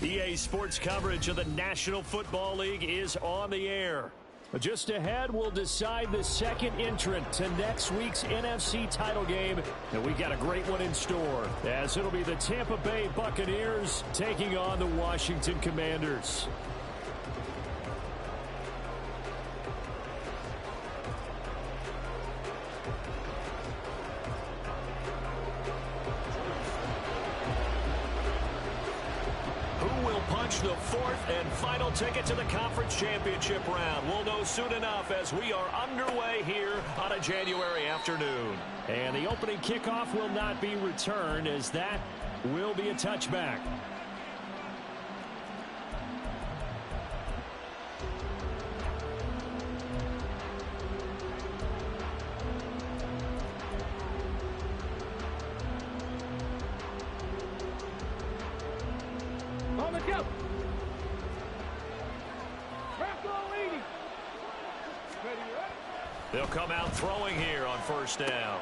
EA Sports coverage of the National Football League is on the air. Just ahead, we'll decide the second entrant to next week's NFC title game. And we got a great one in store, as it'll be the Tampa Bay Buccaneers taking on the Washington Commanders. The fourth and final ticket to the conference championship round. We'll know soon enough as we are underway here on a January afternoon. And the opening kickoff will not be returned, as that will be a touchback. On the go. They'll come out throwing here on first down.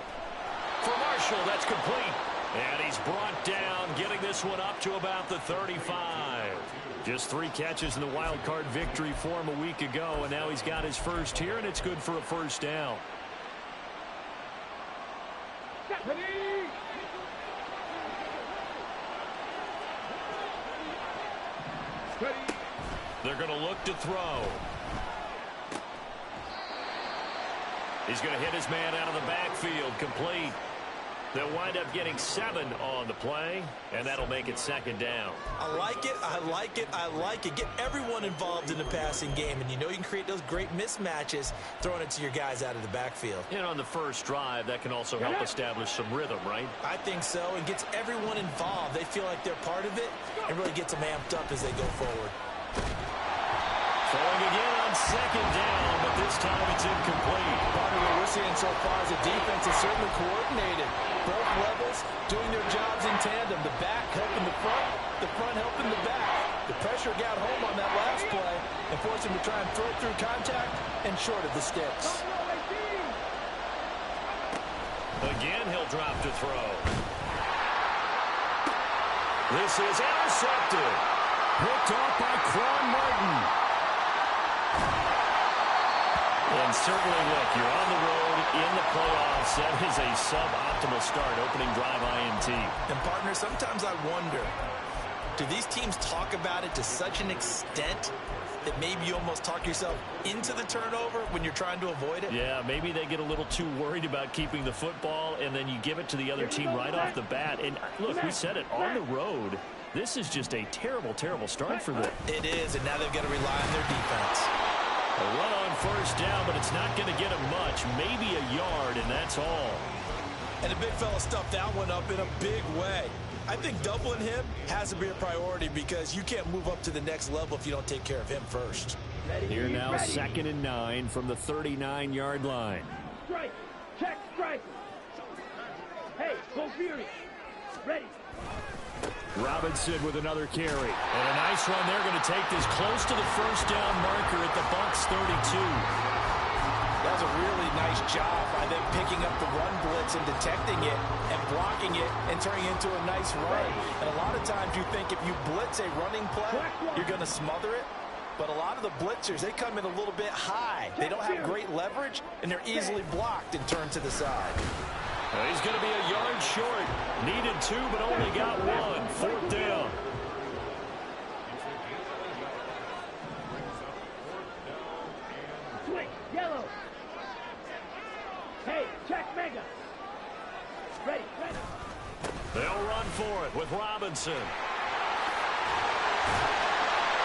For Marshall, that's complete. And he's brought down, getting this one up to about the 35. Just 3 catches in the wild card victory for him a week ago, and now he's got his first here, and it's good for a first down. They're going to look to throw. He's going to hit his man out of the backfield, complete. They'll wind up getting 7 on the play, and that'll make it second down. I like it, I like it, I like it. Get everyone involved in the passing game, and you know you can create those great mismatches throwing it to your guys out of the backfield. And on the first drive, that can also help establish some rhythm, right? I think so, and gets everyone involved. They feel like they're part of it, and really gets them amped up as they go forward. Throwing again on second down, but this time it's incomplete. Part of what we're seeing so far is the defense is certainly coordinated. Both levels doing their jobs in tandem. The back helping the front helping the back. The pressure got home on that last play and forced him to try and throw through contact and short of the sticks. Again, he'll drop to throw. This is intercepted. Picked off by Quan Martin. And certainly, look, you're on the road in the playoffs. That is a suboptimal start, opening drive INT. And, partner, sometimes I wonder, do these teams talk about it to such an extent that maybe you almost talk yourself into the turnover when you're trying to avoid it? Yeah, maybe they get a little too worried about keeping the football, and then you give it to the other team right off the bat. And, look, we said it, on the road, this is just a terrible, terrible start for them. It is, and now they've got to rely on their defense. A run on first down, but it's not going to get him much. Maybe a yard, and that's all. And the big fella stuffed that one up in a big way. I think doubling him has to be a priority because you can't move up to the next level if you don't take care of him first. Here now, 2nd and 9 from the 39-yard line. Strike. Check strike. Hey, go Fury. Ready. Robinson with another carry. And a nice run. They're going to take this close to the first down marker at the Bucs 32. That was a really nice job by them picking up the run blitz and detecting it and blocking it and turning it into a nice run. And a lot of times you think if you blitz a running play, you're going to smother it. But a lot of the blitzers, they come in a little bit high. They don't have great leverage, and they're easily blocked and turned to the side. He's going to be a yard short. Needed 2, but only got 1. 4th down. Swing. Yellow. Hey, check mega. Ready. They'll run for it with Robinson.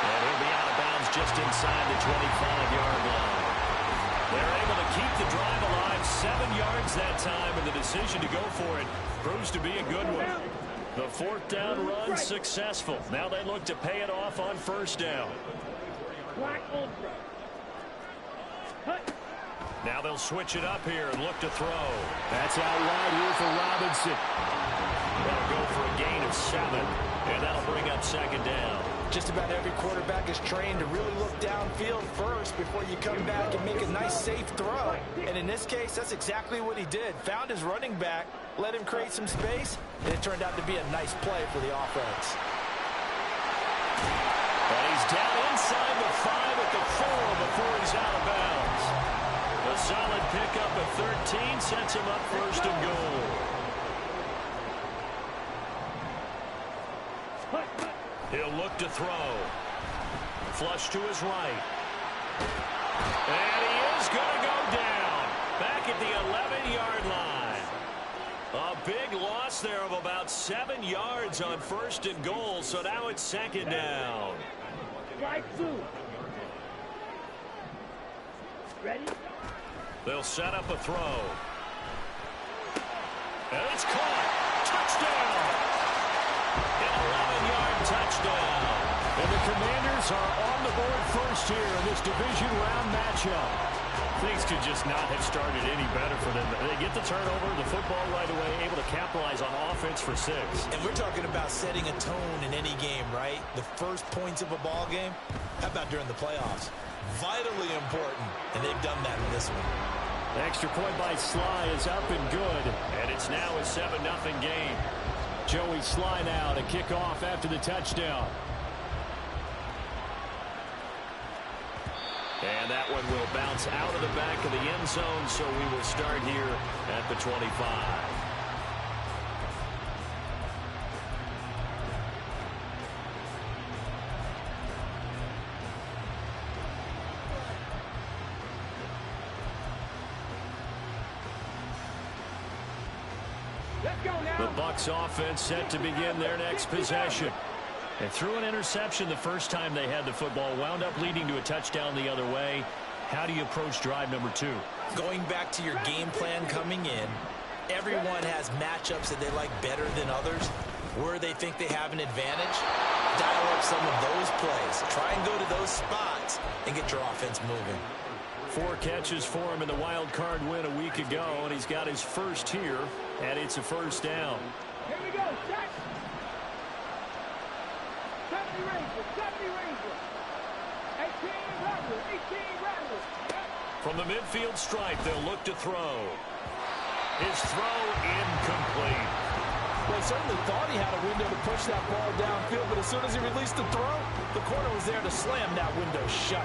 And he'll be out of bounds just inside the 25-yard line. They're able to keep the drive alive, 7 yards that time, and the decision to go for it proves to be a good one. The 4th down run successful. Now they look to pay it off on first down. Now they'll switch it up here and look to throw. That's out wide here for Robinson. They'll go for a gain of 7, and that'll bring up 2nd down. Just about every quarterback is trained to really look downfield first before you come back and make a nice, safe throw. And in this case, that's exactly what he did. Found his running back, let him create some space, and it turned out to be a nice play for the offense. And he's down inside the 5 at the 4 before he's out of bounds. A solid pickup at 13 sets him up first and goal. He'll look to throw. Flush to his right. And he is going to go down. Back at the 11-yard line. A big loss there of about 7 yards on first and goal. So now it's second down. Strike 2. Ready? They'll set up a throw. And it's caught. Touchdown. An 11-yard touchdown. And the Commanders are on the board first here in this division round matchup. Things could just not have started any better for them. They get the turnover, the football right away, able to capitalize on offense for 6. And we're talking about setting a tone in any game, right? The first points of a ball game. How about during the playoffs? Vitally important, and they've done that in this one. Extra point by Sly is up and good, and it's now a 7-0 game. Joey Sly now to kick off after the touchdown. And that one will bounce out of the back of the end zone, so we will start here at the 25. The Bucs offense set to begin their next possession. They threw an interception the first time they had the football, wound up leading to a touchdown the other way. How do you approach drive number 2? Going back to your game plan coming in, everyone has matchups that they like better than others. Where they think they have an advantage, dial up some of those plays. Try and go to those spots and get your offense moving. 4 catches for him in the wild card win a week ago, and he's got his first here, and it's a first down. Here we go. Check. 70 Rangers. 70 Rangers. 18 Rebels. 18 Rebels. From the midfield stripe, they'll look to throw. His throw incomplete. Well, he certainly thought he had a window to push that ball downfield, but as soon as he released the throw, the corner was there to slam that window shut.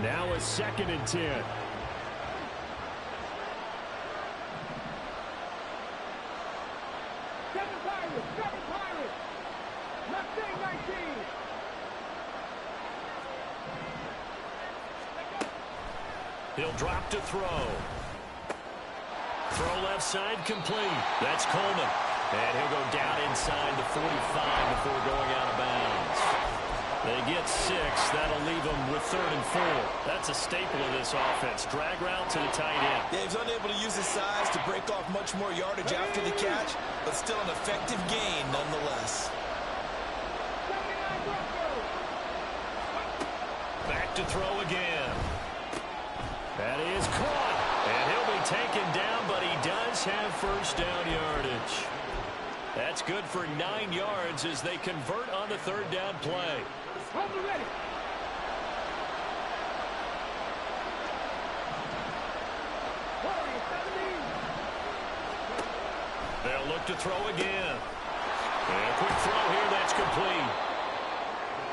Now a 2nd and 10. 7 Pirates. 7 Pirates. Mustang 19. He'll drop to throw. Throw left side complete. That's Coleman. And he'll go down inside the 45 before going out of bounds. They get 6. That'll leave them with 3rd and 4. That's a staple of this offense. Drag route to the tight end. Yeah, he's unable to use his size to break off much more yardage after the catch, but still an effective gain nonetheless. Back to throw again. That is caught. And he'll be taken down, but he does have first down yardage. That's good for 9 yards as they convert on the 3rd down play. Hold it ready. They'll look to throw again. And a quick throw here, that's complete.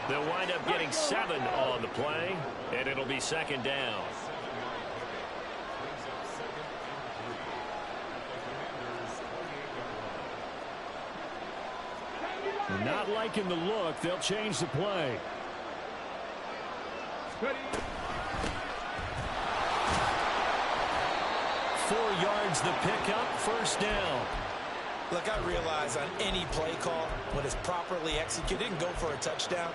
They'll wind up getting 7 on the play, and it'll be 2nd down. Not liking the look. They'll change the play. 4 yards the pickup, first down. Look, I realize on any play call, when it's properly executed, and go for a touchdown.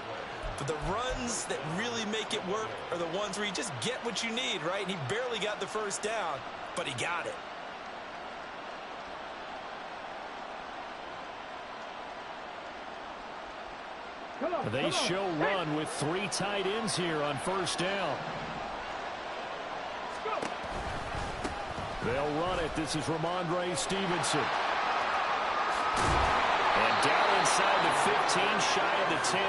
But the runs that really make it work are the ones where you just get what you need, right? And he barely got the first down, but he got it. They show run with 3 tight ends here on first down. They'll run it. This is Ramondre Stevenson. And down inside the 15, shy of the 10.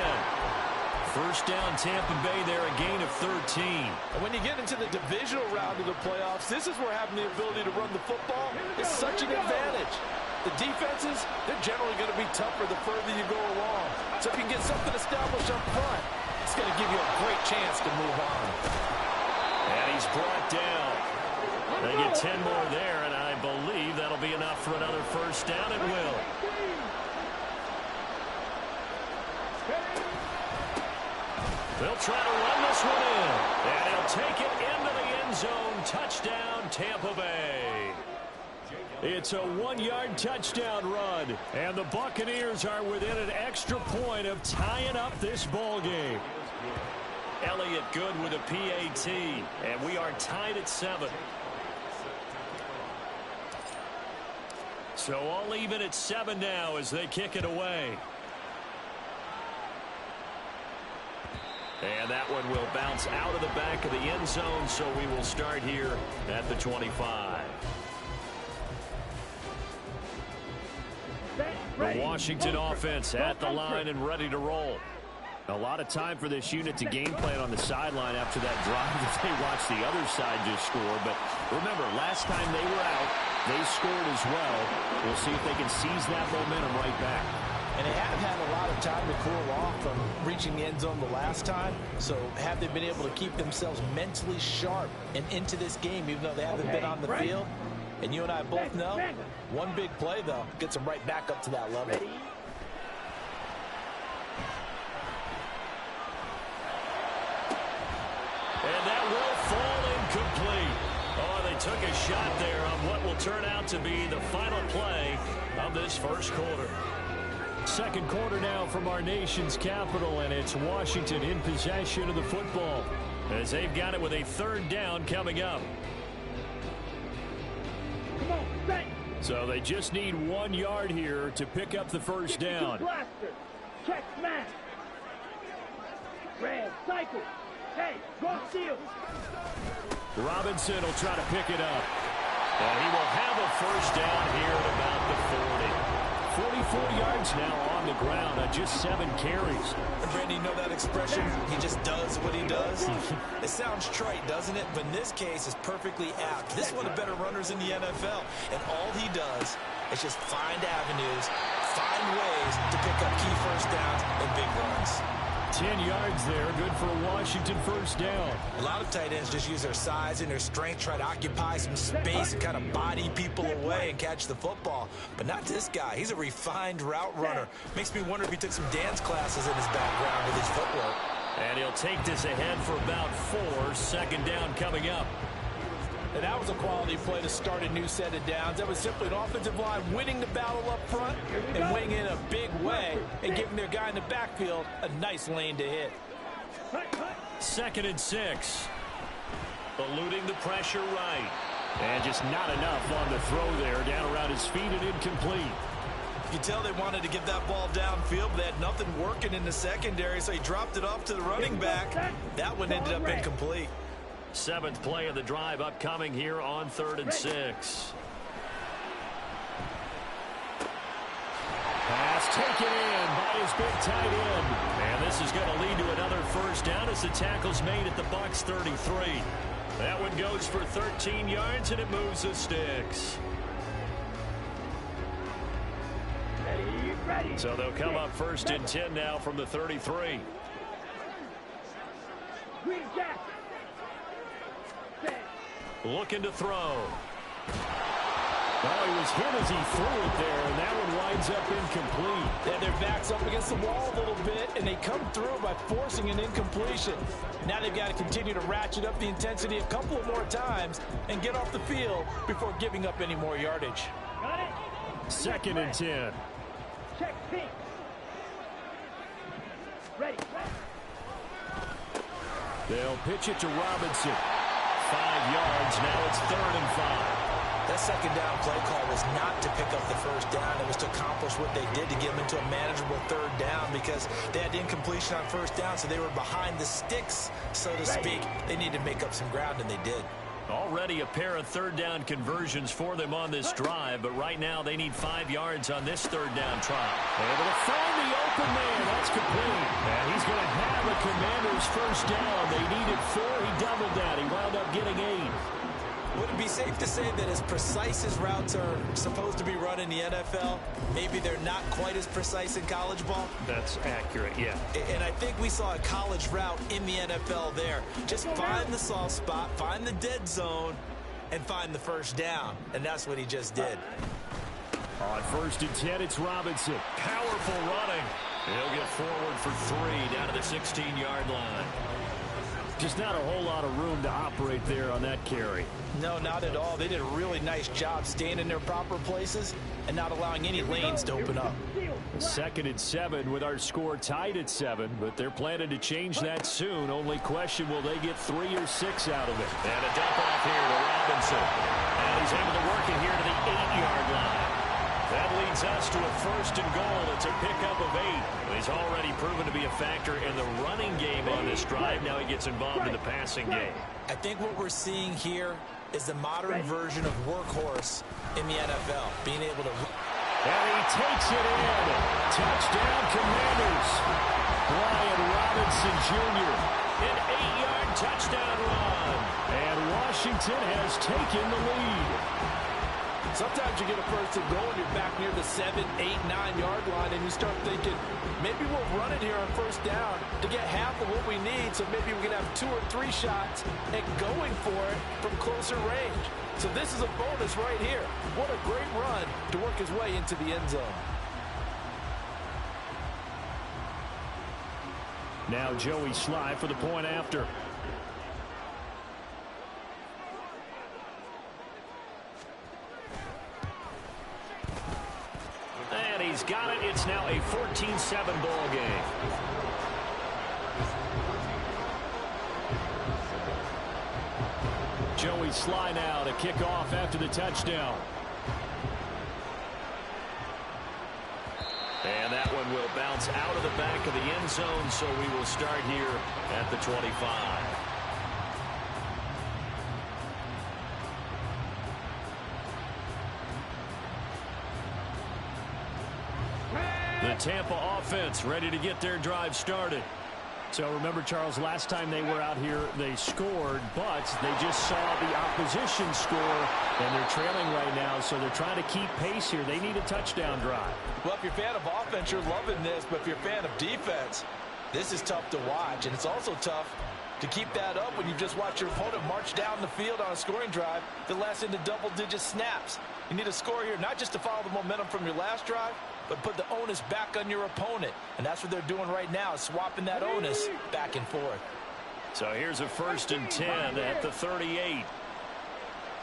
First down, Tampa Bay there, a gain of 13. And when you get into the divisional round of the playoffs, this is where having the ability to run the football is such an advantage. The defenses, they're generally going to be tougher the further you go along. So if you can get something established up front, it's going to give you a great chance to move on. And he's brought down. They get 10 more there, and I believe that'll be enough for another first down. It will. They'll try to run this one in. And he'll take it into the end zone. Touchdown, Tampa Bay. It's a 1-yard touchdown run. And the Buccaneers are within an extra point of tying up this ball game. Elliott good with a PAT. And we are tied at 7. So all even at 7 now as they kick it away. And that one will bounce out of the back of the end zone, so we will start here at the 25. The Washington offense at the line and ready to roll. A lot of time for this unit to game plan on the sideline after that drive that they watched the other side just score. But remember, last time they were out, they scored as well. We'll see if they can seize that momentum right back. And they have had a lot of time to cool off from reaching the end zone the last time. So have they been able to keep themselves mentally sharp and into this game, even though they haven't been on the field? And you and I both know, one big play, though, gets them right back up to that level. And that will fall incomplete. Oh, they took a shot there on what will turn out to be the final play of this first quarter. Second quarter now from our nation's capital, and it's Washington in possession of the football as they've got it with a third down coming up. So they just need 1 yard here to pick up the first down. Check smash. Red cycle. Hey, go steal. Robinson will try to pick it up. And he will have a first down here at about the 40. 44 yards now on the ground on just 7 carries. And Brandon, you know that expression? He just does what he does. It sounds trite, doesn't it? But in this case, it's perfectly apt. This is one of the better runners in the NFL. And all he does is just find avenues, find ways to pick up key first downs and big runs. 10 yards there, good for a Washington first down. A lot of tight ends just use their size and their strength, try to occupy some space and kind of body people away and catch the football. But not this guy. He's a refined route runner. Makes me wonder if he took some dance classes in his background with his footwork. And he'll take this ahead for about 4. Second down coming up. And that was a quality play to start a new set of downs. That was simply an offensive line winning the battle up front and winning in a big way and giving their guy in the backfield a nice lane to hit. 2nd and 6. Eluding the pressure right. And just not enough on the throw there. Down around his feet and incomplete. You can tell they wanted to get that ball downfield, but they had nothing working in the secondary, so he dropped it off to the running back. That one ended up incomplete. 7th play of the drive upcoming here on 3rd and 6. Pass taken in by his big tight end. And this is going to lead to another first down as the tackle's made at the Bucs 33. That one goes for 13 yards, and it moves the sticks. So they'll come up 1st and 10 now from the 33. Looking to throw. Oh, he was hit as he threw it there, and that one winds up incomplete. Yeah, their back's up against the wall a little bit, and they come through by forcing an incompletion. Now they've got to continue to ratchet up the intensity a couple of more times and get off the field before giving up any more yardage. 2nd and 10. Check pink. Ready. They'll pitch it to Robinson. 5 yards. Now it's 3rd and 5. That second down play call was not to pick up the first down. It was to accomplish what they did to get them into a manageable 3rd down because they had incompletion on 1st down, so they were behind the sticks, so to speak. They needed to make up some ground, and they did. Already a pair of third down conversions for them on this drive, but right now they need 5 yards on this third down try. Able to find the open man. That's complete. And he's going to have a Commanders first down. They needed 4. He doubled that. He wound up getting 8. Would it be safe to say that as precise as routes are supposed to be run in the NFL, maybe they're not quite as precise in college ball? That's accurate, yeah. And I think we saw a college route in the NFL there. Just find the soft spot, find the dead zone, and find the first down. And that's what he just did. On 1st and 10, it's Robinson. Powerful running. He'll get forward for 3 down to the 16-yard line. Just not a whole lot of room to operate there on that carry. No, not at all. They did a really nice job staying in their proper places and not allowing any lanes to open up. 2nd and 7 with our score tied at 7, but they're planning to change that soon. Only question, will they get 3 or 6 out of it? And a dump off here to Robinson. And he's able to work it here to the 8-yard line. That leads us to a 1st and goal. It's a pickup of 8. He's already proven to be a factor in the running game on this drive. Now he gets involved in the passing game. I think what we're seeing here is the modern version of workhorse in the NFL. Being able to... And he takes it in. Touchdown, Commanders. Brian Robinson Jr. An 8-yard touchdown run. And Washington has taken the lead. Sometimes you get a 1st and goal and you're back near the 7, 8, 9-yard line and you start thinking, maybe we'll run it here on 1st down to get half of what we need, so maybe we can have 2 or 3 shots and going for it from closer range. So this is a bonus right here. What a great run to work his way into the end zone. Now Joey Sly for the point after. And he's got it. It's now a 14-7 ball game. Joey Sly now to kick off after the touchdown. And that one will bounce out of the back of the end zone, so we will start here at the 25. The Tampa offense ready to get their drive started. So remember, Charles, last time they were out here, they scored, but they just saw the opposition score, and they're trailing right now, so they're trying to keep pace here. They need a touchdown drive. Well, if you're a fan of offense, you're loving this, but if you're a fan of defense, this is tough to watch, and it's also tough to keep that up when you just watch your opponent march down the field on a scoring drive that lasts into double-digit snaps. You need a score here, not just to follow the momentum from your last drive, but put the onus back on your opponent. And that's what they're doing right now, swapping that onus back and forth. So here's a 1st and 10 at the 38.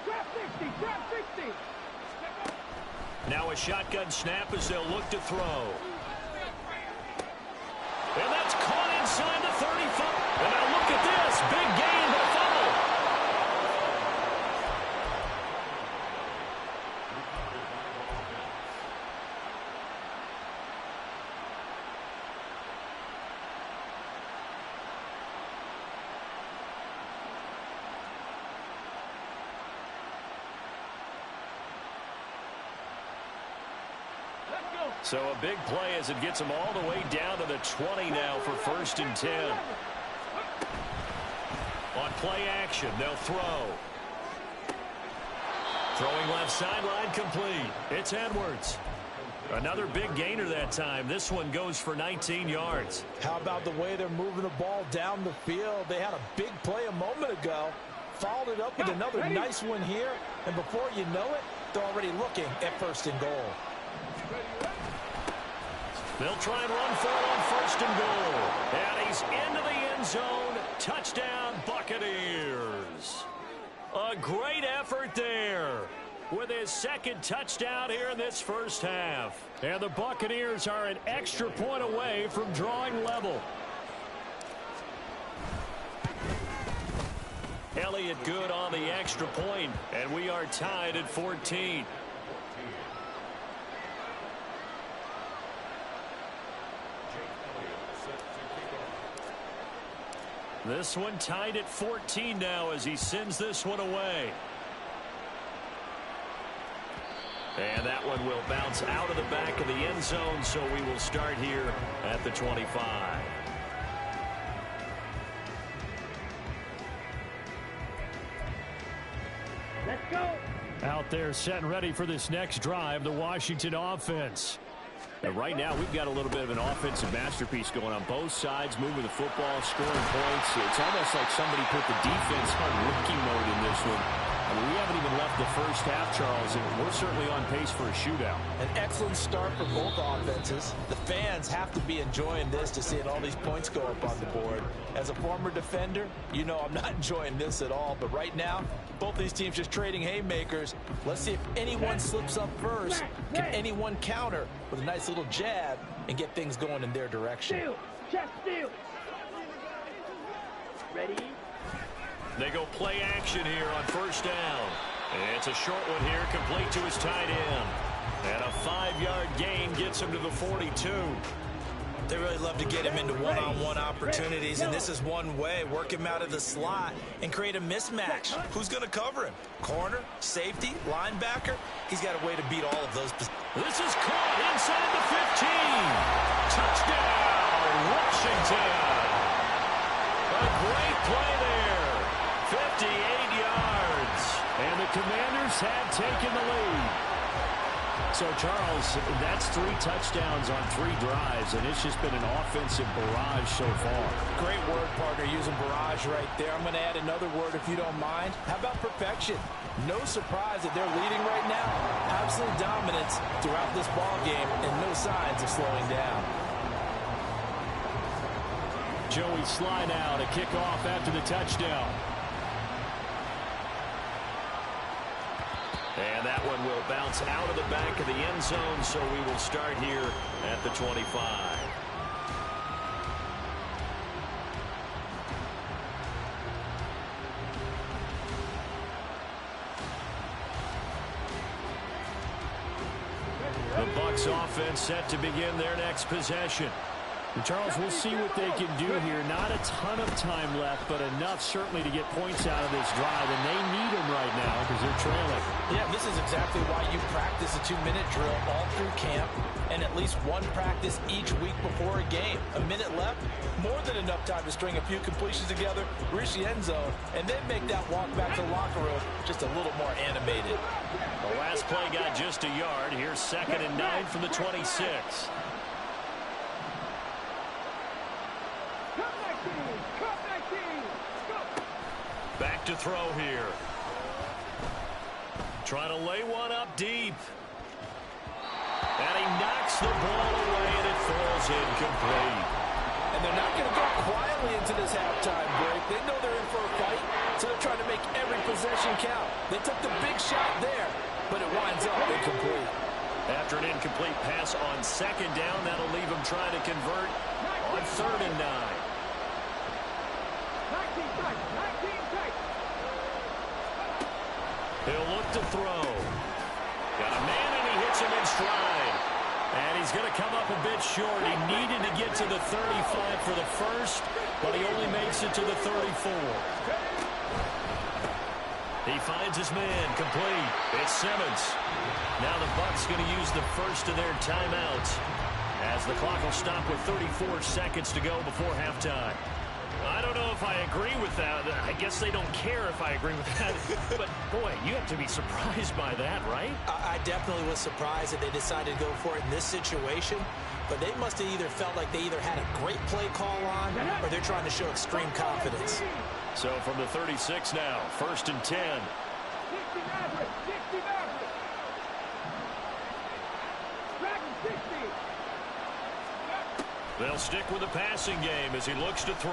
Drop 60, drop 60. Now a shotgun snap as they'll look to throw. And that's caught inside the 35. And now look at this. Big gain, but fumble. So a big play as it gets them all the way down to the 20 now for 1st and 10. On play action, they'll throw. Throwing left sideline complete. It's Edwards. Another big gainer that time. This one goes for 19 yards. How about the way they're moving the ball down the field? They had a big play a moment ago. Followed it up with another nice one here. And before you know it, they're already looking at 1st and goal. They'll try and run for it on 1st and goal. And he's into the end zone. Touchdown, Buccaneers. A great effort there with his 2nd touchdown here in this first half. And the Buccaneers are an extra point away from drawing level. Elliott good on the extra point, and we are tied at 14. This one tied at 14 now as he sends this one away. And that one will bounce out of the back of the end zone, so we will start here at the 25. Let's go. Out there set and ready for this next drive, the Washington offense. And right now, we've got a little bit of an offensive masterpiece going on both sides, moving the football, scoring points. It's almost like somebody put the defense on rookie mode in this one. I mean, we haven't even left the first half, Charles, and we're certainly on pace for a shootout. An excellent start for both offenses. The fans have to be enjoying this to see all these points go up on the board. As a former defender, you know I'm not enjoying this at all. But right now, both these teams just trading haymakers. Let's see if anyone slips up first. Can anyone counter with a nice little jab and get things going in their direction? Steal. Chest steal. Ready? They go play action here on first down. It's a short one here, complete to his tight end. And a 5-yard gain gets him to the 42. They really love to get him into one-on-one opportunities, and this is one way. Work him out of the slot and create a mismatch. Who's going to cover him? Corner, safety, linebacker? He's got a way to beat all of those. This is caught inside the 15. Touchdown, Washington. A great play there. 58 yards. And the Commanders have taken the lead. So, Charles, that's 3 touchdowns on 3 drives, and it's just been an offensive barrage so far. Great word, partner, using barrage right there. I'm going to add another word if you don't mind. How about perfection? No surprise that they're leading right now. Absolute dominance throughout this ball game and no signs of slowing down. Joey Sly now to kick off after the touchdown. And that one will bounce out of the back of the end zone, so we will start here at the 25. The Bucs offense set to begin their next possession. And Charles, we'll see what they can do here. Not a ton of time left, but enough certainly to get points out of this drive, and they need them right now because they're trailing. Yeah, this is exactly why you practice a 2-minute drill all through camp and at least one practice each week before a game. A minute left, more than enough time to string a few completions together, reach the end zone, and then make that walk back to the locker room just a little more animated. The last play got just a yard. Here's 2nd and 9 from the 26. Back to throw here. Trying to lay one up deep. And he knocks the ball away, and it falls incomplete. And they're not going to go quietly into this halftime break. They know they're in for a fight, so they're trying to make every possession count. They took the big shot there, but it winds up incomplete. After an incomplete pass on 2nd down, that'll leave them trying to convert on 3rd and 9. He'll look to throw. Got a man, and he hits him in stride. And he's going to come up a bit short. He needed to get to the 35 for the first, but he only makes it to the 34. He finds his man, complete. It's Simmons. Now the Bucs going to use the first of their timeouts as the clock will stop with 34 seconds to go before halftime. I don't know if I agree with that. I guess they don't care if I agree with that. But, boy, you have to be surprised by that, right? I definitely was surprised that they decided to go for it in this situation. But they must have either felt like they either had a great play call on or they're trying to show extreme confidence. So from the 36 now, 1st and 10. They'll stick with the passing game as he looks to throw.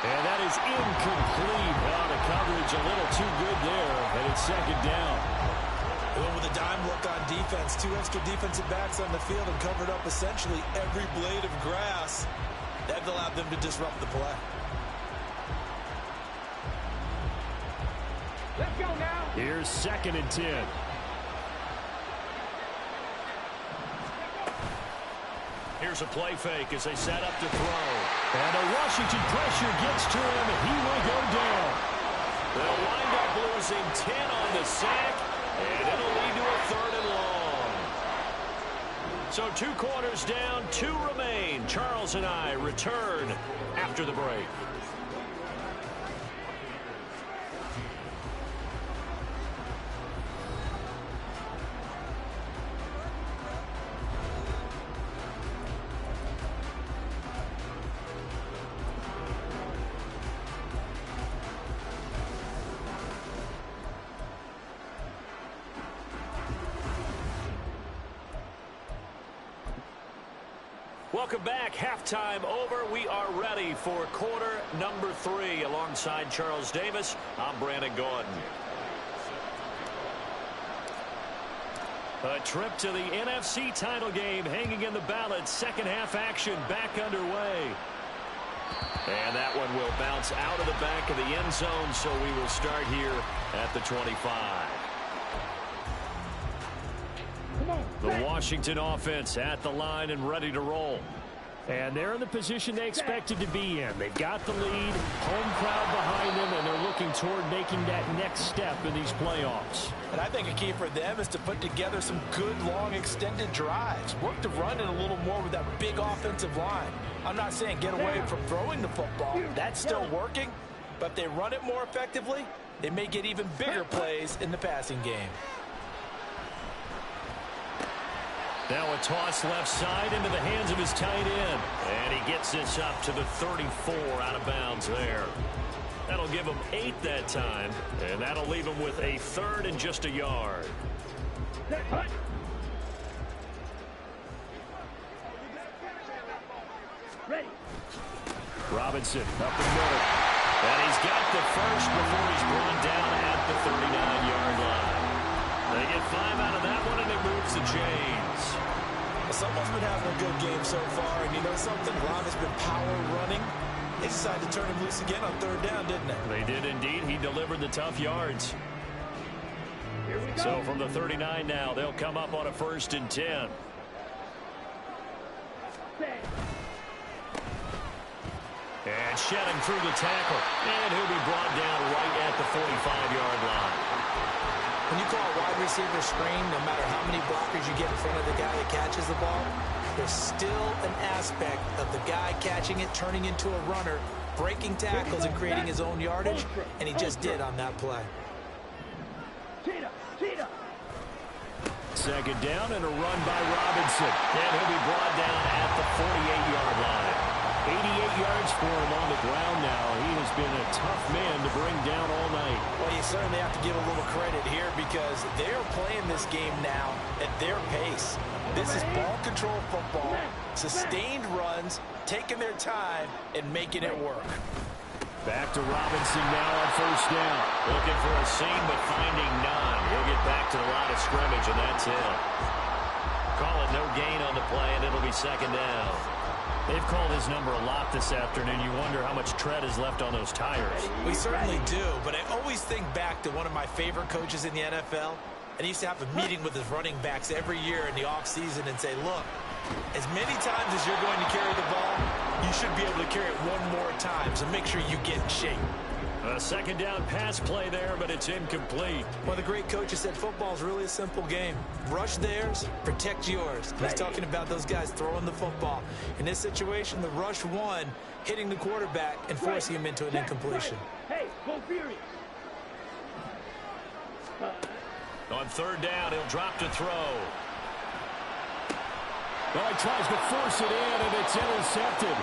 And that is incomplete. Well, the coverage a little too good there, and it's 2nd down. Well, with a dime look on defense, 2 extra defensive backs on the field and covered up essentially every blade of grass. That allowed them to disrupt the play. Let's go now. Here's 2nd and 10. Here's a play fake as they set up to throw. And the Washington pressure gets to him, and he will go down. They'll wind up losing 10 on the sack, and it'll lead to a 3rd and long. So 2 quarters down, 2 remain. Charles and I return after the break. Welcome back. Halftime over. We are ready for quarter number 3. Alongside Charles Davis, I'm Brandon Gordon. A trip to the NFC title game hanging in the balance. Second half action back underway. And that one will bounce out of the back of the end zone, so we will start here at the 25. The Washington offense at the line and ready to roll. And they're in the position they expected to be in. They've got the lead, home crowd behind them, and they're looking toward making that next step in these playoffs. And I think a key for them is to put together some good, long, extended drives. Work to run it a little more with that big offensive line. I'm not saying get away from throwing the football. That's still working. But if they run it more effectively, they may get even bigger plays in the passing game. Now a toss left side into the hands of his tight end. And he gets this up to the 34 out of bounds there. That'll give him 8 that time. And that'll leave him with a 3rd and just a yard. Ready. Robinson up the middle. And he's got the first before he's brought down at the 39-yard line. They get 5 out of that one, and it moves the chains. Someone's been having a good game so far, and you know something? Ron has been power running. They decided to turn him loose again on 3rd down, didn't they? They did indeed. He delivered the tough yards. So from the 39 now, they'll come up on a 1st and 10. And shedding through the tackle. And he'll be brought down right at the 45-yard line. When you call a wide receiver screen, no matter how many blockers you get in front of the guy that catches the ball, there's still an aspect of the guy catching it, turning into a runner, breaking tackles and creating his own yardage, and he just did on that play. Second down and a run by Robinson. And he'll be brought down at the 48-yard line. 88 yards for him on the ground now. He has been a tough man to bring down all night. Well, you certainly have to give a little credit here because they're playing this game now at their pace. This is ball control football, sustained runs, taking their time, and making it work. Back to Robinson now on 1st down. Looking for a seam, but finding none. He'll get back to the line of scrimmage, and that's it. Call it no gain on the play, and it'll be 2nd down. They've called his number a lot this afternoon. You wonder how much tread is left on those tires. We certainly do, but I always think back to one of my favorite coaches in the NFL, and he used to have a meeting with his running backs every year in the offseason and say, look, as many times as you're going to carry the ball, you should be able to carry it one more time, so make sure you get in shape. A 2nd down pass play there, but it's incomplete. One of the great coaches said football is really a simple game. Rush theirs, protect yours. He's talking about those guys throwing the football. In this situation, the rush one, hitting the quarterback and forcing him into an incompletion. Hey, go furious. On 3rd down, he'll drop to throw. Well, he tries to force it in, and it's intercepted.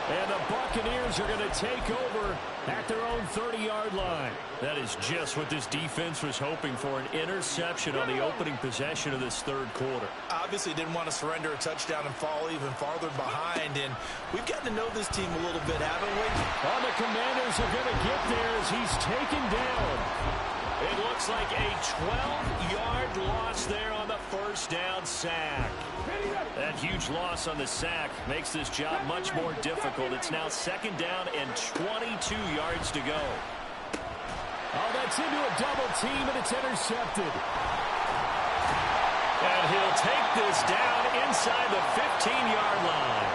And the Buccaneers are going to take over at their own 30-yard line. That is just what this defense was hoping for, an interception on the opening possession of this 3rd quarter. Obviously didn't want to surrender a touchdown and fall even farther behind, and we've gotten to know this team a little bit, haven't we? Well, the Commanders are going to get there as he's taken down. It looks like a 12-yard loss there on the 1st down sack. That huge loss on the sack makes this job much more difficult. It's now 2nd down and 22 yards to go. Oh, that's into a double team, and it's intercepted. And he'll take this down inside the 15-yard line.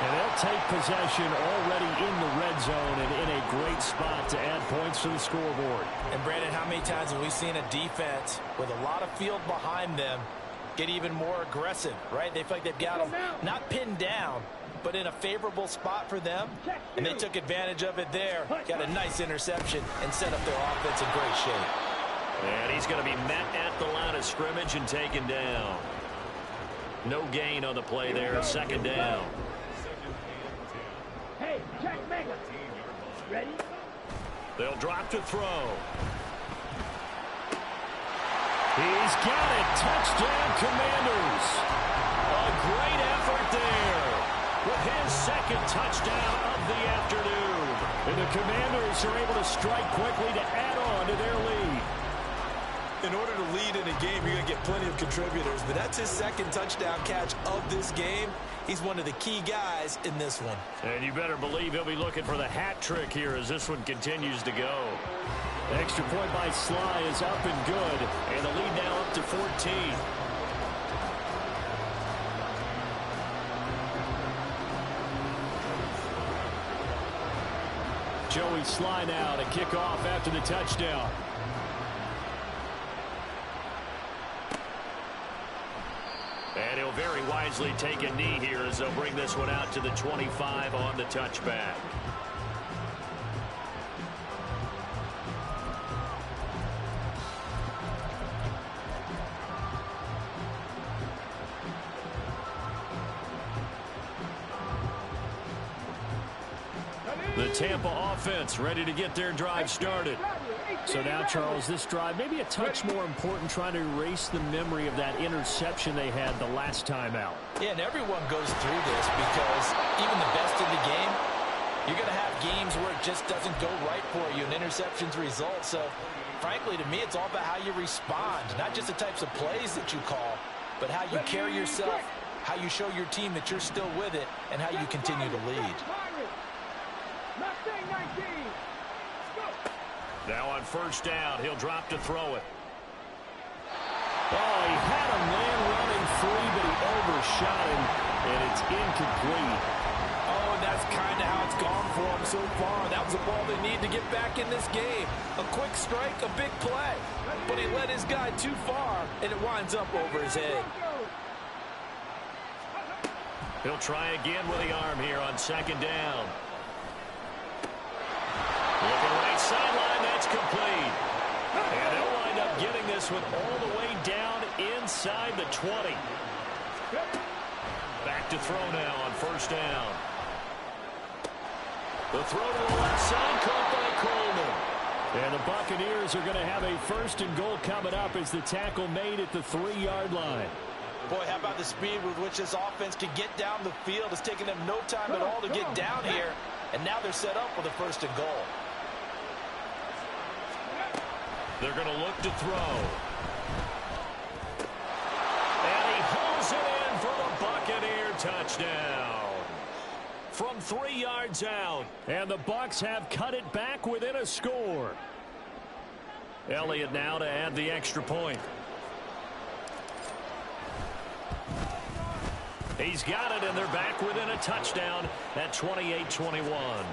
And they'll take possession already in the red zone and in a great spot to add points to the scoreboard. And, Brandon, how many times have we seen a defense with a lot of field behind them get even more aggressive, right? They feel like they've got them not pinned down, but in a favorable spot for them. And they took advantage of it there. Got a nice interception and set up their offense in great shape. And he's going to be met at the line of scrimmage and taken down. No gain on the play there. Second down. Hey, check mega. Ready? They'll drop to throw. He's got it. Touchdown, Commanders. A great effort there with his second touchdown of the afternoon. And the Commanders are able to strike quickly to add on to their lead. In order to lead in a game, you're going to get plenty of contributors, but that's his second touchdown catch of this game. He's one of the key guys in this one. And you better believe he'll be looking for the hat trick here as this one continues to go. The extra point by Sly is up and good, and the lead now up to 14. Joey Sly now to kick off after the touchdown. And he'll very wisely take a knee here as they'll bring this one out to the 25 on the touchback. The Tampa offense ready to get their drive started. So now, Charles, this drive maybe a touch more important, trying to erase the memory of that interception they had the last time out. Yeah, and everyone goes through this because even the best in the game, you're going to have games where it just doesn't go right for you and interceptions result. So, frankly, to me, it's all about how you respond, not just the types of plays that you call, but how you carry yourself, how you show your team that you're still with it, and how you continue to lead. Now on first down, he'll drop to throw it. Oh, he had a man running free, but he overshot him, and it's incomplete. Oh, and that's kind of how it's gone for him so far. That was a ball they need to get back in this game. A quick strike, a big play. But he led his guy too far, and it winds up over his head. He'll try again with the arm here on second down. Looking right sideline, that's complete. And they'll wind up getting this one all the way down inside the 20. Back to throw now on first down. The throw to the left side, caught by Coleman. And the Buccaneers are going to have a first and goal coming up as the tackle made at the 3-yard line. Boy, how about the speed with which this offense can get down the field? It's taken them no time at all to get down here. And now they're set up with a first and goal. They're going to look to throw. And he hauls it in for the Buccaneer touchdown. From 3 yards out. And the Bucs have cut it back within a score. Elliott now to add the extra point. He's got it, and they're back within a touchdown at 28-21.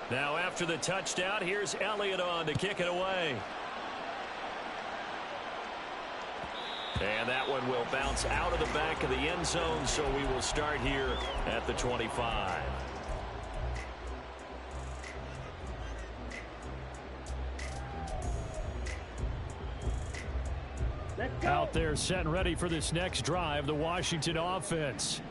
Now after the touchdown, here's Elliott on to kick it away. And that one will bounce out of the back of the end zone, so we will start here at the 25. Out there set and ready for this next drive, the Washington offense.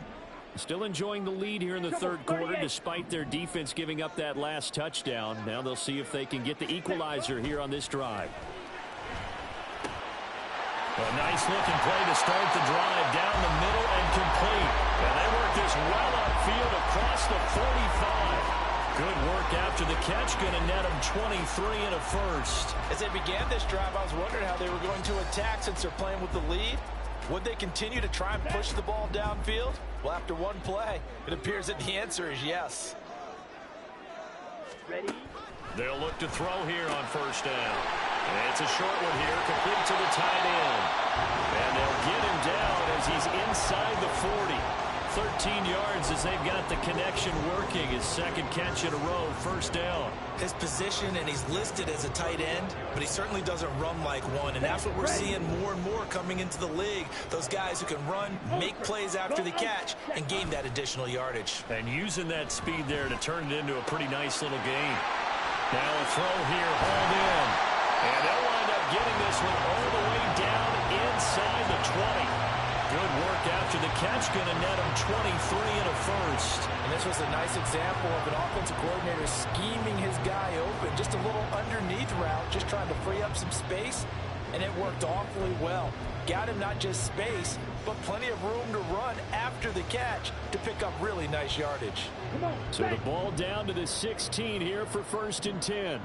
Still enjoying the lead here in the third quarter despite their defense giving up that last touchdown. Now they'll see if they can get the equalizer here on this drive. A nice looking play to start the drive down the middle and complete. And they work this well upfield across the 45. Good work after the catch, going to net them 23 and a first. As they began this drive, I was wondering how they were going to attack since they're playing with the lead. Would they continue to try and push the ball downfield? Well, after one play, it appears that the answer is yes. Ready? They'll look to throw here on first down. And it's a short one here, complete to the tight end. And they'll get him down as he's inside the 40. 13 yards as they've got the connection working. His second catch in a row, first down. His position, and he's listed as a tight end, but he certainly doesn't run like one, and that's what we're seeing more and more coming into the league. Those guys who can run, make plays after the catch, and gain that additional yardage. And using that speed there to turn it into a pretty nice little gain. Now a throw here, hauled in. And they'll wind up getting this one all the way down inside the 20. Good work after the catch, going to net him 23 and a first. And this was a nice example of an offensive coordinator scheming his guy open. Just a little underneath route, just trying to free up some space, and it worked awfully well. Got him not just space, but plenty of room to run after the catch to pick up really nice yardage. So the ball down to the 16 here for first and 10.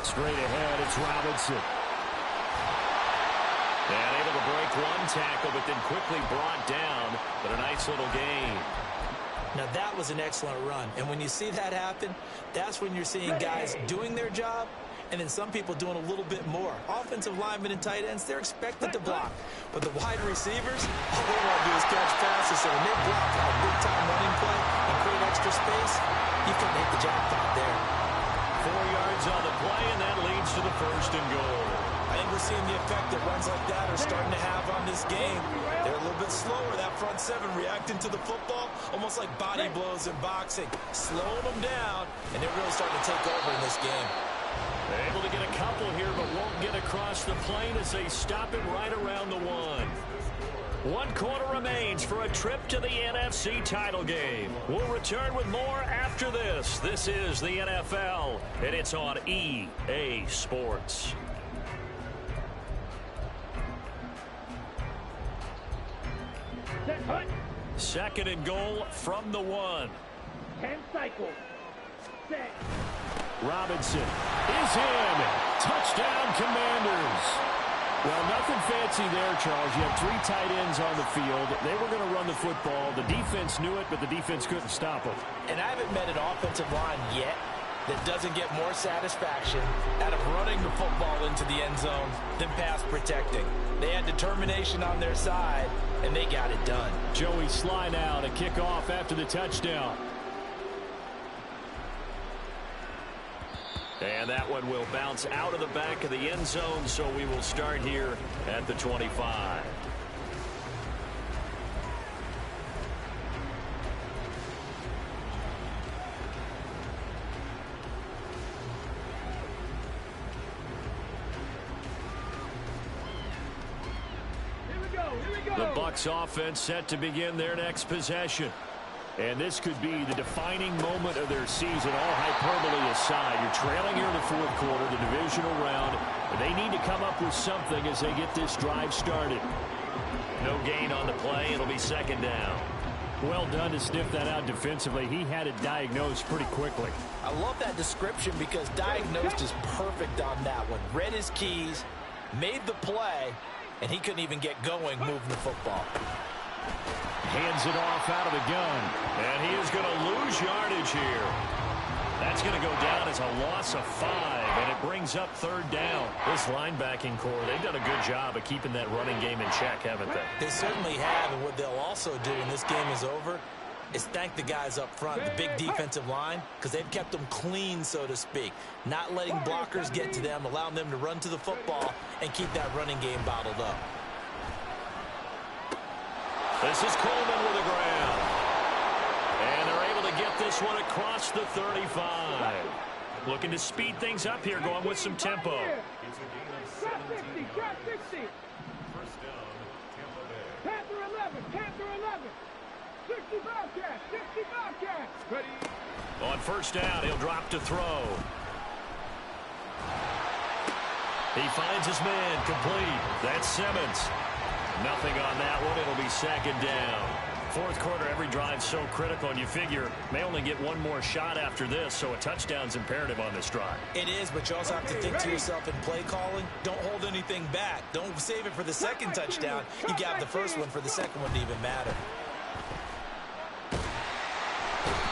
Straight ahead, it's Robinson. And able to break one tackle, but then quickly brought down. But a nice little gain. Now that was an excellent run. And when you see that happen, that's when you're seeing guys doing their job, and then some people doing a little bit more. Offensive linemen and tight ends, they're expected to block. But the wide receivers, all they want to do is catch passes. So when they block on a big-time running play and create extra space, you can hit the jackpot there. 4 yards on the play, and that leads to the first and goal. I think we're seeing the effect that runs like that are starting to have on this game. They're a little bit slower, that front seven, reacting to the football, almost like body blows in boxing, slowing them down, and they're really starting to take over in this game. They're able to get a couple here, but won't get across the plane as they stop it right around the 1. 1 quarter remains for a trip to the NFC title game. We'll return with more after this. This is the NFL, and it's on EA Sports. Second and goal from the 1. 10 cycles. Set. Robinson is in. Touchdown, Commanders. Well, nothing fancy there, Charles. You have 3 tight ends on the field. They were going to run the football. The defense knew it, but the defense couldn't stop them. And I haven't met an offensive line yet that doesn't get more satisfaction out of running the football into the end zone than pass protecting. They had determination on their side, and they got it done. Joey Sly now to kick off after the touchdown. And that one will bounce out of the back of the end zone, so we will start here at the 25. The Bucs offense set to begin their next possession. And this could be the defining moment of their season, all hyperbole aside. You're trailing here in the 4th quarter, the divisional round, and they need to come up with something as they get this drive started. No gain on the play. It'll be second down. Well done to sniff that out defensively. He had it diagnosed pretty quickly. I love that description because diagnosed is perfect on that one. Read his keys, made the play, and he couldn't even get going moving the football. Hands it off out of the gun. And he is going to lose yardage here. That's going to go down as a loss of 5, and it brings up 3rd down. This linebacking core, they've done a good job of keeping that running game in check, haven't they? They certainly have, and what they'll also do when this game is over is thank the guys up front, the big defensive line, because they've kept them clean, so to speak. Not letting blockers get to them, allowing them to run to the football and keep that running game bottled up. This is Coleman with the ground. And they're able to get this one across the 35. Looking to speed things up here, going with some tempo. Drop 50, drop 60. Panther 11, Panther 11. 60 Bobcats, 60 Bobcats. Ready. On first down, he'll drop to throw. He finds his man complete. That's Simmons. Nothing on that one. It'll be second down. fourth quarter, every drive's so critical, and you figure may only get one more shot after this, so a touchdown's imperative on this drive. It is, but you also have to think to yourself in play calling, don't hold anything back. Don't save it for the second touchdown. You got the first one for the second one to even matter.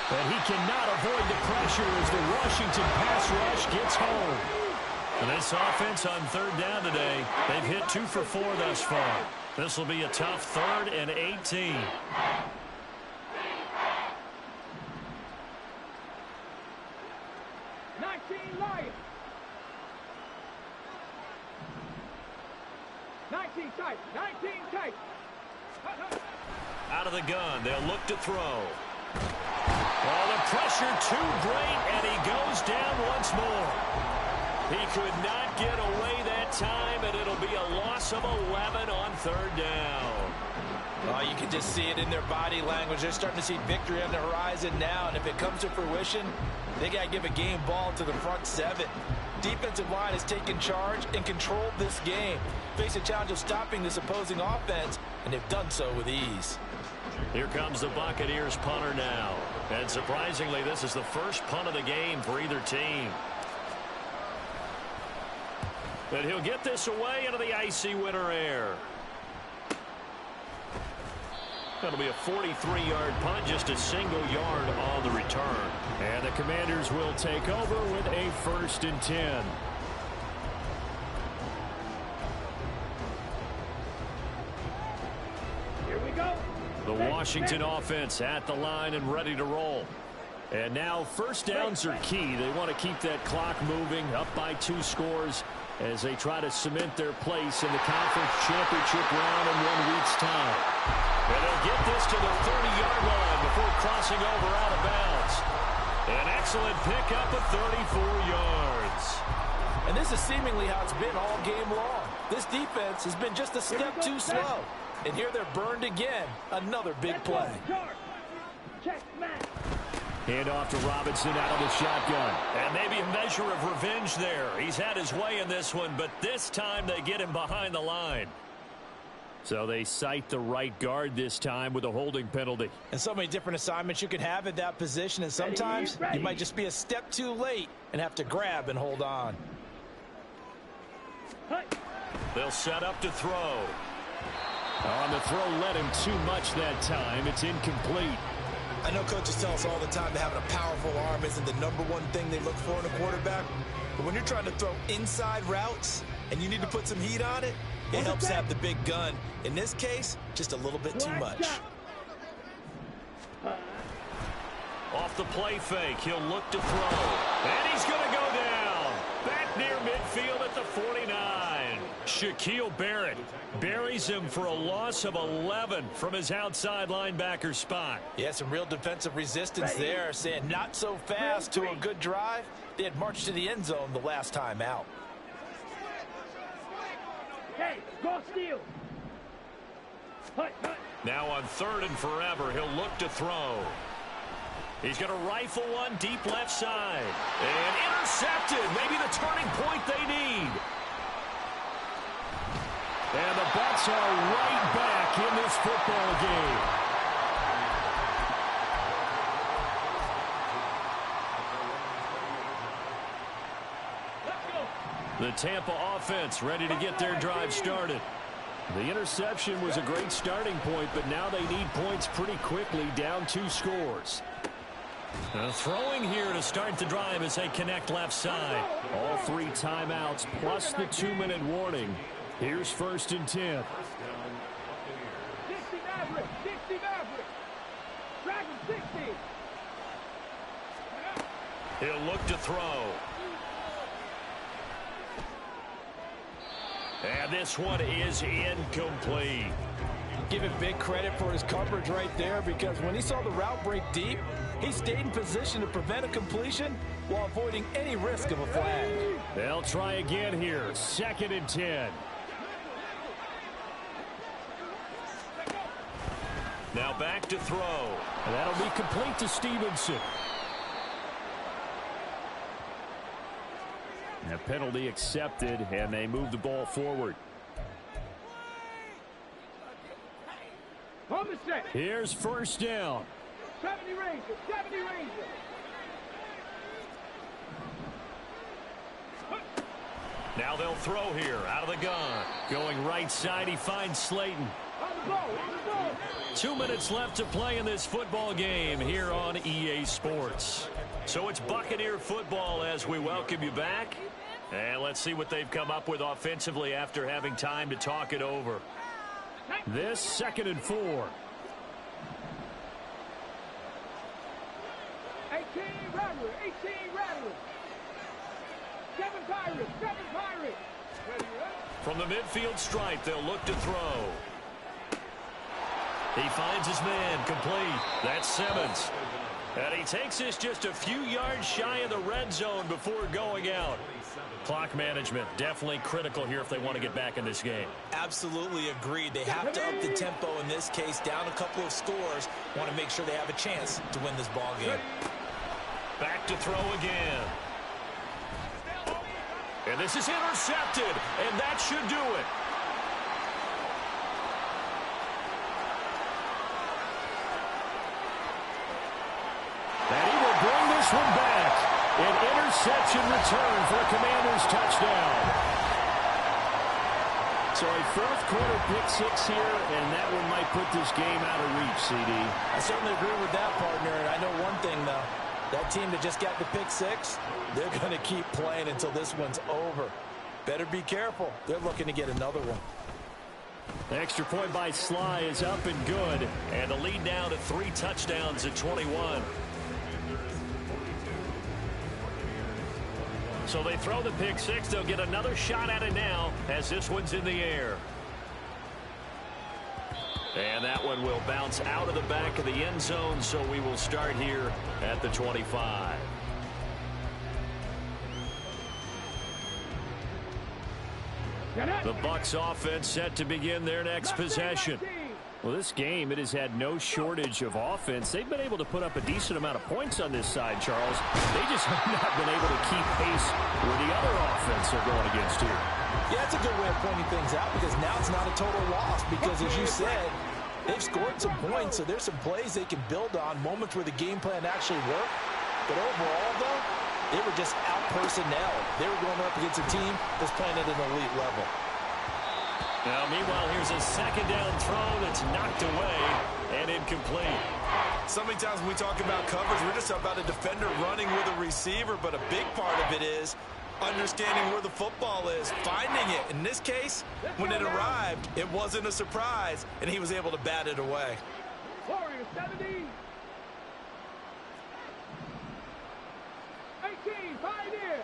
And he cannot avoid the pressure as the Washington pass rush gets home. And this offense on third down today, they've hit 2 for 4 thus far. This will be a tough 3rd and 18. Lions. 19 tight. 19 tight. Out of the gun, they'll look to throw. Oh, the pressure too great, and he goes down once more. He could not get away that time, and it'll be a loss of 11 on third down. Oh, you can just see it in their body language. They're starting to see victory on the horizon now, and if it comes to fruition, they got to give a game ball to the front 7. Defensive line has taken charge and controlled this game. Face a challenge of stopping this opposing offense, and they've done so with ease. Here comes the Buccaneers punter now. And surprisingly, this is the first punt of the game for either team. But he'll get this away into the icy winter air. That'll be a 43-yard punt, just a single yard on the return. And the Commanders will take over with a 1st and 10. Here we go. The Washington offense at the line and ready to roll. And now first downs are key. They want to keep that clock moving, up by 2 scores as they try to cement their place in the conference championship round in 1 week's time. And they'll get this to the 30-yard line before crossing over out of bounds. An excellent pickup of 34 yards. And this is seemingly how it's been all game long. This defense has been just a step too slow. And here they're burned again. Another big play. Hand off to Robinson out of the shotgun. And maybe a measure of revenge there. He's had his way in this one, but this time they get him behind the line. So they cite the right guard this time with a holding penalty. And so many different assignments you can have at that position, and sometimes you might just be a step too late and have to grab and hold on. They'll set up to throw. On the throw led him too much that time. It's incomplete. I know coaches tell us all the time that having a powerful arm isn't the #1 thing they look for in a quarterback. But when you're trying to throw inside routes and you need to put some heat on it, it helps have the big gun. In this case, just a little bit too much. Off the play fake, he'll look to throw. And he's going to go down. Back near midfield at the 49. Shaquille Barrett buries him for a loss of 11 from his outside linebacker spot. Yeah, some real defensive resistance there, saying not so fast to a good drive. They had marched to the end zone the last time out. Hey, go steal. Now on 3rd and forever, he'll look to throw. He's going to rifle one deep left side. And intercepted. Maybe the turning point they need. And the Bucs are right back in this football game. The Tampa offense ready to get their drive started. The interception was a great starting point, but now they need points pretty quickly, down 2 scores. Throwing here to start the drive as they connect left side. All 3 timeouts plus the 2-minute warning. Here's 1st and 10. 60 Maverick. 60 Maverick. Dragon 60. He'll look to throw. And this one is incomplete. Give him big credit for his coverage right there, because when he saw the route break deep, he stayed in position to prevent a completion while avoiding any risk of a flag. They'll try again here. 2nd and 10. Now back to throw. And that'll be complete to Stevenson. And a penalty accepted, and they move the ball forward. On the set. Here's first down. 70 Rangers, 70 Rangers. Now they'll throw here out of the gun. Going right side, he finds Slayton. On the ball, on the ball. 2 minutes left to play in this football game here on EA Sports. So it's Buccaneer football as we welcome you back. And let's see what they've come up with offensively after having time to talk it over. This 2nd and 4. 18 Rattler, 18 Rattler. 7 Pirates, 7 Pirates. Ready, ready? From the midfield stripe, they'll look to throw. He finds his man, complete. That's Simmons. And he takes this just a few yards shy of the red zone before going out. Clock management, definitely critical here if they want to get back in this game. Absolutely agreed. They have to up the tempo in this case, down a couple of scores. Want to make sure they have a chance to win this ball game. Back to throw again. And this is intercepted, and that should do it. And he will bring this one back. An interception return for a Commanders touchdown. So a fourth-quarter pick-6 here, and that one might put this game out of reach, CD. I certainly agree with that, partner. And I know one thing, though. That team that just got the pick-6, they're going to keep playing until this one's over. Better be careful. They're looking to get another one. The extra point by Sly is up and good. And the lead now to 3 touchdowns at 21. So they throw the pick-6. They'll get another shot at it now as this one's in the air. And that one will bounce out of the back of the end zone, so we will start here at the 25. The Bucs offense set to begin their next possession. Well, this game, it has had no shortage of offense. They've been able to put up a decent amount of points on this side, Charles. They just have not been able to keep pace with the other offense they're going against here. Yeah, that's a good way of pointing things out because now it's not a total loss because, as you said, they've scored some points, so there's some plays they can build on, moments where the game plan actually worked. But overall, though, they were just out-personnel. They were going up against a team that's playing at an elite level. Now, meanwhile, here's a 2nd down throw that's knocked away and incomplete. So many times when we talk about coverage, we're just talking about a defender running with a receiver, but a big part of it is understanding where the football is, finding it. In this case, when it arrived, it wasn't a surprise, and he was able to bat it away. Warriors, 70. 18, Pioneer.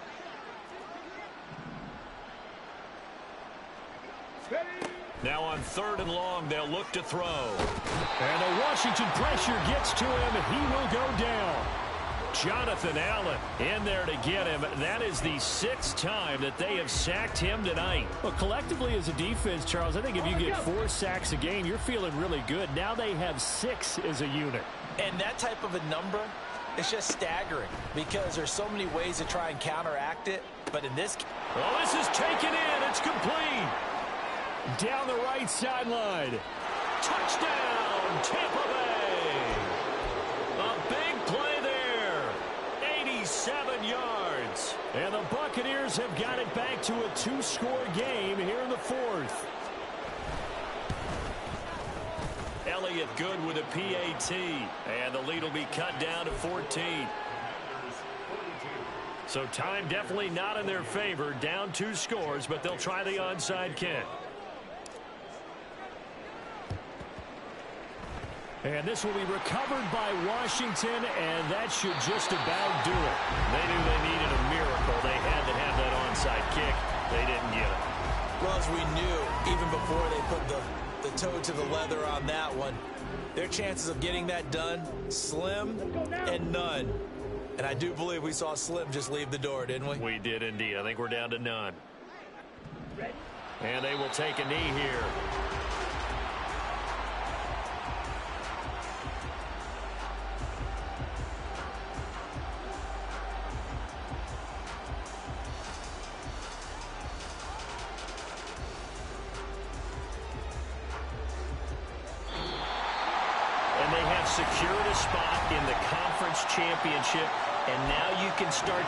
Now on 3rd and long, they'll look to throw. And the Washington pressure gets to him. He will go down. Jonathan Allen in there to get him. That is the 6th time that they have sacked him tonight. Well, collectively as a defense, Charles, I think if you get 4 sacks a game, you're feeling really good. Now they have 6 as a unit. And that type of a number, it's just staggering because there's so many ways to try and counteract it. But in this case, well, this is taken in. It's complete. Down the right sideline. Touchdown, Tampa Bay. A big play there. 87 yards. And the Buccaneers have got it back to a 2-score game here in the 4th. Elliott good with a PAT. And the lead will be cut down to 14. So time definitely not in their favor. Down 2 scores, but they'll try the onside kick. And this will be recovered by Washington, and that should just about do it. They knew they needed a miracle. They had to have that onside kick. They didn't get it. well, as we knew, even before they put the toe to the leather on that one, their chances of getting that done, slim and none. And I do believe we saw Slim just leave the door, didn't we? We did indeed. I think we're down to none. And they will take a knee here. secured a spot in the conference championship, and now you can start